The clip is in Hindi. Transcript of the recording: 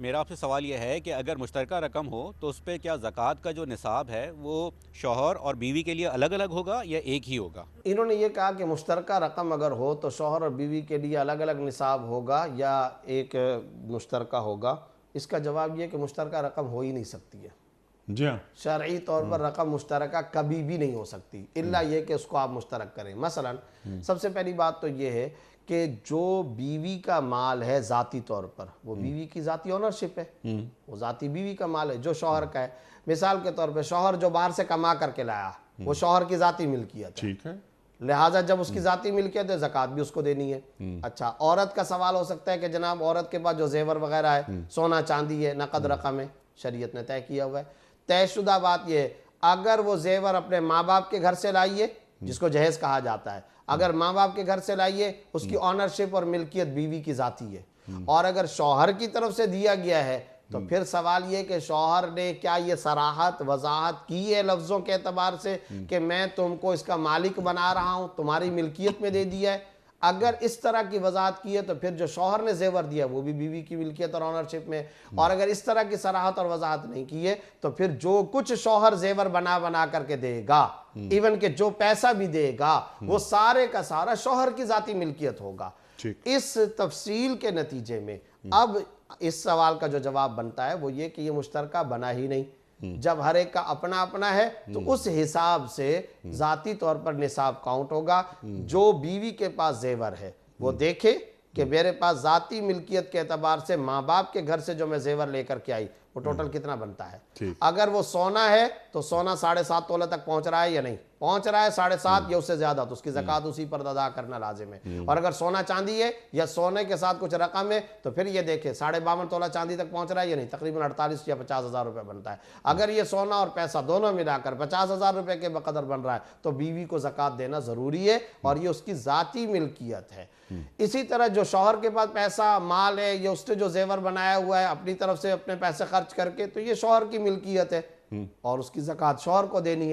मेरा आपसे सवाल यह है कि अगर मुश्तरका रकम हो तो उस पे क्या ज़कात का जो निसाब है वो शौहर और बीवी के लिए अलग अलग होगा या एक ही होगा? इन्होंने ये कहा कि मुश्तरका रकम अगर हो तो शौहर और बीवी के लिए अलग अलग निसाब होगा या एक मुश्तरका होगा। इसका जवाब ये कि मुश्तरका रकम हो ही नहीं सकती है। जी हाँ। शरई तौर पर रकम मुश्तरका कभी भी नहीं हो सकती, इल्ला ये कि उसको आप मुश्तरक करें। मसलन सबसे पहली बात तो ये है कि जो बीवी का माल है ज़ाती तौर पर, वो बीवी की ज़ाती ओनरशिप है, वो ज़ाती बीवी का माल है जो शौहर का है। मिसाल के तौर पर शौहर जो बाहर से कमा करके लाया, वो शौहर की ज़ाती मिल्कियत है, ठीक है। लिहाजा जब उसकी ज़ाती मिल्कियत है ज़कात भी उसको देनी है। अच्छा, औरत का सवाल हो सकता है कि जनाब औरत के पास जो जेवर वगैरह है, सोना चांदी है, नकद रकम है, शरीयत ने तय किया हुआ है। तयशुदा बात यह है, अगर वो जेवर अपने माँ बाप के घर से लाइए, जिसको जहेज कहा जाता है, अगर माँ बाप के घर से लाइए, उसकी ऑनरशिप और मिल्कियत बीवी की ज़ाती है। और अगर शौहर की तरफ से दिया गया है तो फिर सवाल ये कि शौहर ने क्या ये सराहत वजाहत की है लफ्ज़ों के एतबार से कि मैं तुमको इसका मालिक बना रहा हूँ, तुम्हारी मिल्कियत में दे दिया है। अगर इस तरह की वजाहत की है तो फिर जो शौहर ने जेवर दिया वो भी बीवी की मिल्कियत और ऑनरशिप में। और अगर इस तरह की सराहत और वजाहत नहीं की है तो फिर जो कुछ शौहर जेवर बना बना करके देगा, इवन के जो पैसा भी देगा, वो सारे का सारा शौहर की ज़ाती मिल्कियत होगा। इस तफसील के नतीजे में अब इस सवाल का जो जवाब बनता है वो ये कि ये मुश्तरका बना ही नहीं। जब हर एक का अपना अपना है तो उस हिसाब से जाती तौर पर निसाब काउंट होगा। जो बीवी के पास जेवर है वो देखे कि मेरे पास जाती मिल्कियत के एतबार से माँ बाप के घर से जो मैं जेवर लेकर के आई वो टोटल कितना बनता है। अगर वो सोना है तो सोना 7.5 तोले तक पहुंच रहा है या नहीं पहुंच रहा है, 7.5 या उससे ज्यादा, तो उसकी ज़कात उसी पर अदा करना लाजिम है। और अगर सोना चांदी है या सोने के साथ कुछ रकम है तो फिर ये देखे 52.5 तोला चांदी तक पहुंच रहा है या नहीं, तकरीबन 48 या 50,000 रुपये बनता है। अगर ये सोना और पैसा दोनों मिलाकर 50,000 रुपये के बकदर बन रहा है तो बीवी को ज़कात देना ज़रूरी है और ये उसकी ज़ाती मिल्कियत है। इसी तरह जो शौहर के पास पैसा माल है या उसने जो जेवर बनाया हुआ है अपनी तरफ से अपने पैसे खर्च करके, तो ये शौहर की मिल्कियत है और उसकी ज़कात शौहर को देनी है।